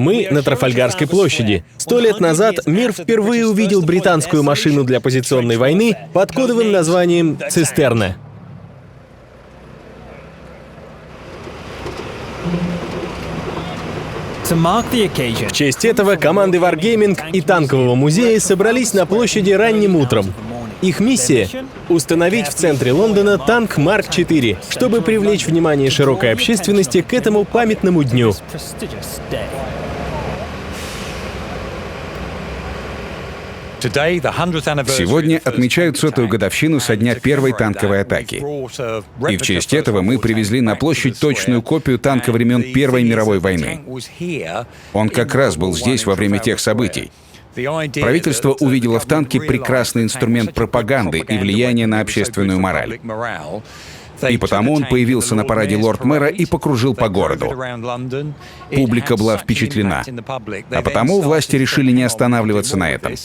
Мы на Трафальгарской площади. 100 лет назад мир впервые увидел британскую машину для позиционной войны под кодовым названием «Цистерна». В честь этого команды Wargaming и Танкового музея собрались на площади ранним утром. Их миссия — установить в центре Лондона танк Марк IV, чтобы привлечь внимание широкой общественности к этому памятному дню. Сегодня отмечают 100-ю годовщину со дня первой танковой атаки. И в честь этого мы привезли на площадь точную копию танка времен Первой мировой войны. Он как раз был здесь во время тех событий. Правительство увидело в танке прекрасный инструмент пропаганды и влияния на общественную мораль. И потому он появился на параде лорд-мэра и покружил по городу. Публика была впечатлена. А потому власти решили не останавливаться на этом.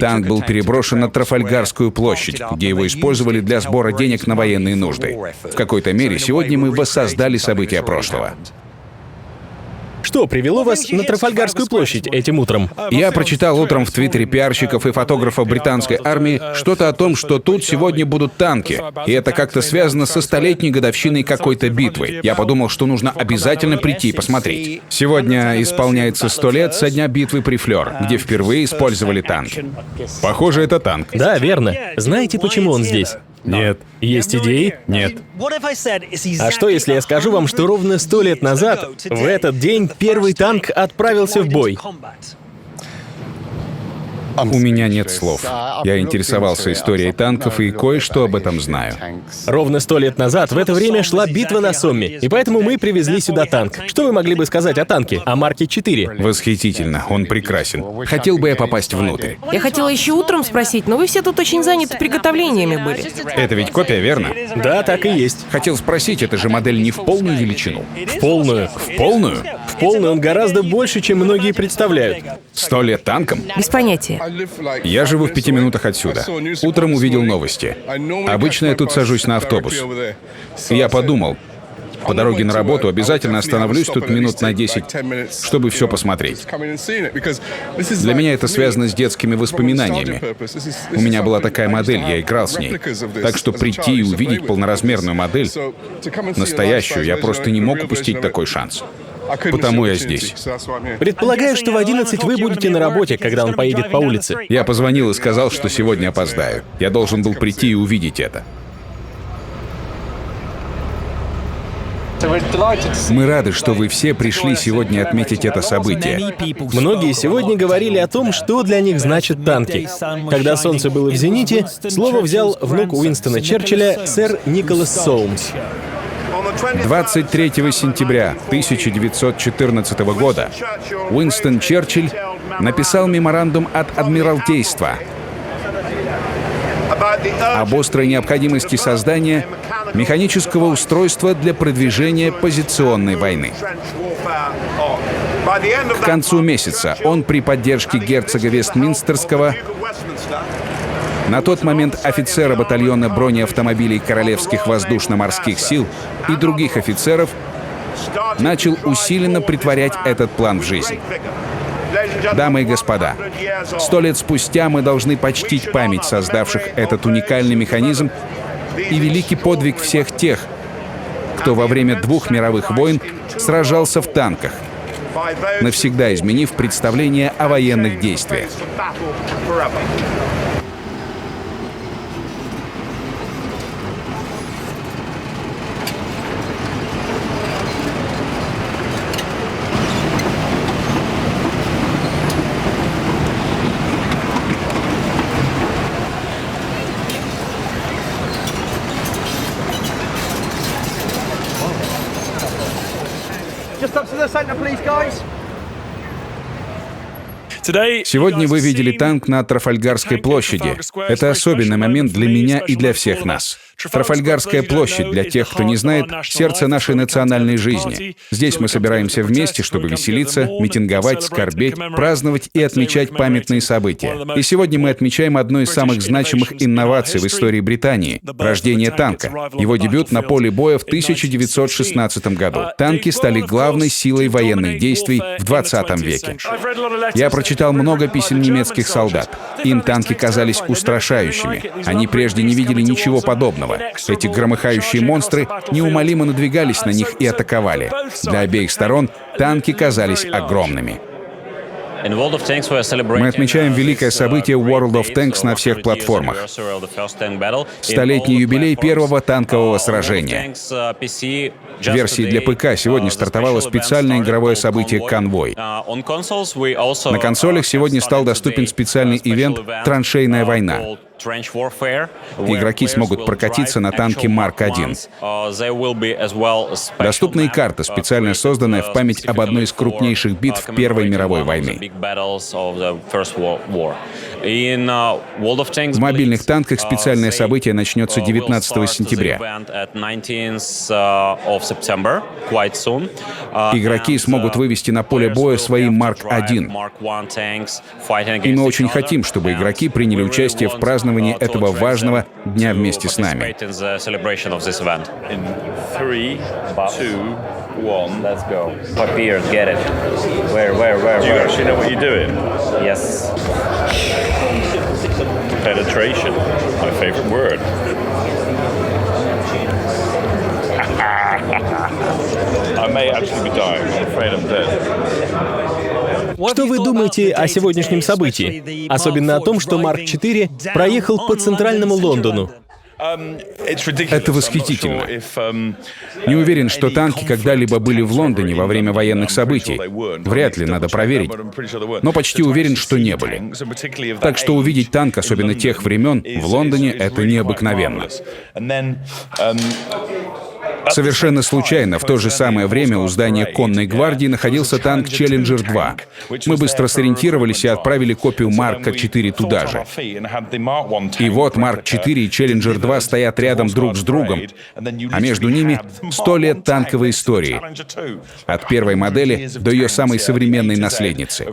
Танк был переброшен на Трафальгарскую площадь, где его использовали для сбора денег на военные нужды. В какой-то мере сегодня мы воссоздали события прошлого. Что привело вас на Трафальгарскую площадь этим утром? Я прочитал утром в Твиттере пиарщиков и фотографов британской армии что-то о том, что тут сегодня будут танки. И это как-то связано со 100-летней годовщиной какой-то битвы. Я подумал, что нужно обязательно прийти и посмотреть. Сегодня исполняется 100 лет со дня битвы при Флёр, где впервые использовали танки. Похоже, это танк. Да, верно. Знаете, почему он здесь? Нет. Есть идеи? Нет. А что, если я скажу вам, что ровно 100 лет назад, в этот день, первый танк отправился в бой? У меня нет слов. Я интересовался историей танков и кое-что об этом знаю. Ровно 100 лет назад в это время шла битва на Сомме, и поэтому мы привезли сюда танк. Что вы могли бы сказать о танке, о Марке IV? Восхитительно, он прекрасен. Хотел бы я попасть внутрь. Я хотела еще утром спросить, но вы все тут очень заняты приготовлениями были. Это ведь копия, верно? Да, так и есть. Хотел спросить, это же модель не в полную величину? В полную. В полную? В полную он гораздо больше, чем многие представляют. 100 лет танком? Без понятия. Я живу в 5 минутах отсюда. Утром увидел новости. Обычно я тут сажусь на автобус. Я подумал, по дороге на работу обязательно остановлюсь тут минут на 10, чтобы все посмотреть. Для меня это связано с детскими воспоминаниями. У меня была такая модель, я играл с ней. Так что прийти и увидеть полноразмерную модель, настоящую, я просто не мог упустить такой шанс. Потому я здесь. Предполагаю, что в 11 вы будете на работе, когда он поедет по улице. Я позвонил и сказал, что сегодня опоздаю. Я должен был прийти и увидеть это. Мы рады, что вы все пришли сегодня отметить это событие. Многие сегодня говорили о том, что для них значат танки. Когда солнце было в зените, слово взял внук Уинстона Черчилля, сэр Николас Соумс. 23 сентября 1914 года Уинстон Черчилль написал меморандум от Адмиралтейства об острой необходимости создания механического устройства для продвижения позиционной войны. К концу месяца он при поддержке герцога Вестминстерского, на тот момент офицера батальона бронеавтомобилей Королевских воздушно-морских сил и других офицеров, начал усиленно претворять этот план в жизнь. Дамы и господа, 100 лет спустя мы должны почтить память создавших этот уникальный механизм и великий подвиг всех тех, кто во время 2 мировых войн сражался в танках, навсегда изменив представление о военных действиях. Сегодня вы видели танк на Трафальгарской площади. Это особенный момент для меня и для всех нас. Трафальгарская площадь, для тех, кто не знает, сердце нашей национальной жизни. Здесь мы собираемся вместе, чтобы веселиться, митинговать, скорбеть, праздновать и отмечать памятные события. И сегодня мы отмечаем одну из самых значимых инноваций в истории Британии — рождение танка. Его дебют на поле боя в 1916 году. Танки стали главной силой военных действий в 20 веке. Я прочитал много писем немецких солдат. Им танки казались устрашающими. Они прежде не видели ничего подобного. Эти громыхающие монстры неумолимо надвигались на них и атаковали. Для обеих сторон танки казались огромными. Мы отмечаем великое событие World of Tanks на всех платформах. Столетний юбилей первого танкового сражения. В версии для ПК сегодня стартовало специальное игровое событие «Конвой». На консолях сегодня стал доступен специальный ивент «Траншейная война». Игроки смогут прокатиться на танке Марк-1. Доступна и карта, специально созданная в память об одной из крупнейших битв Первой мировой войны. В мобильных танках специальное событие начнется 19 сентября. Игроки смогут вывести на поле боя свои Марк-1. И мы очень хотим, чтобы игроки приняли участие в праздновании этого важного дня вместе с нами. 3, 2, 1, let's go. Papier, get it. Where? Do you actually know what you're doing? Yes. Penetration, my favorite word. I may actually be dying. I'm afraid I'm dead. Что вы думаете о сегодняшнем событии? Особенно о том, что Марк-4 проехал по центральному Лондону. Это восхитительно. Не уверен, что танки когда-либо были в Лондоне во время военных событий. Вряд ли, надо проверить. Но почти уверен, что не были. Так что увидеть танк, особенно тех времен, в Лондоне — это необыкновенно. Совершенно случайно в то же самое время у здания конной гвардии находился танк Челленджер 2. Мы быстро сориентировались и отправили копию Марка-4 туда же. И вот Марк-4 и Челленджер 2 стоят рядом друг с другом, а между ними 100 лет танковой истории. От первой модели до ее самой современной наследницы.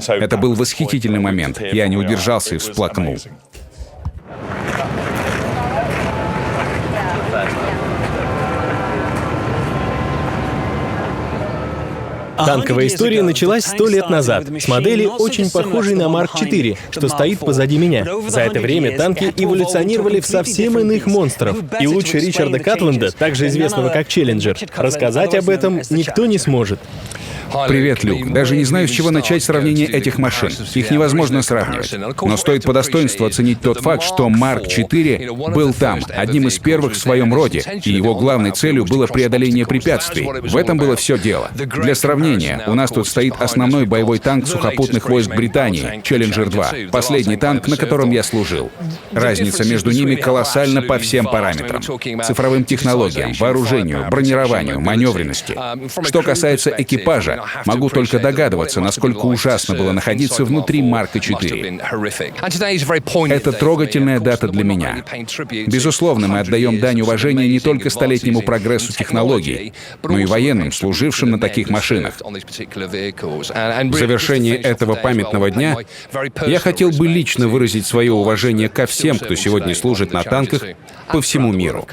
Это был восхитительный момент. Я не удержался и всплакнул. Танковая история началась 100 лет назад с модели, очень похожей на Марк-4, что стоит позади меня. За это время танки эволюционировали в совсем иных монстров. И лучше Ричарда Катленда, также известного как Челленджер, рассказать об этом никто не сможет. Привет, Люк. Даже не знаю, с чего начать сравнение этих машин. Их невозможно сравнивать. Но стоит по достоинству оценить тот факт, что Марк-4 был там, одним из первых в своем роде, и его главной целью было преодоление препятствий. В этом было все дело. Для сравнения, у нас тут стоит основной боевой танк сухопутных войск Британии, Челленджер 2, последний танк, на котором я служил. Разница между ними колоссальна по всем параметрам. Цифровым технологиям, вооружению, бронированию, маневренности. Что касается экипажа, могу только догадываться, насколько ужасно было находиться внутри Марка-4. Это трогательная дата для меня. Безусловно, мы отдаем дань уважения не только столетнему прогрессу технологий, но и военным, служившим на таких машинах. В завершении этого памятного дня я хотел бы лично выразить свое уважение ко всем, кто сегодня служит на танках по всему миру.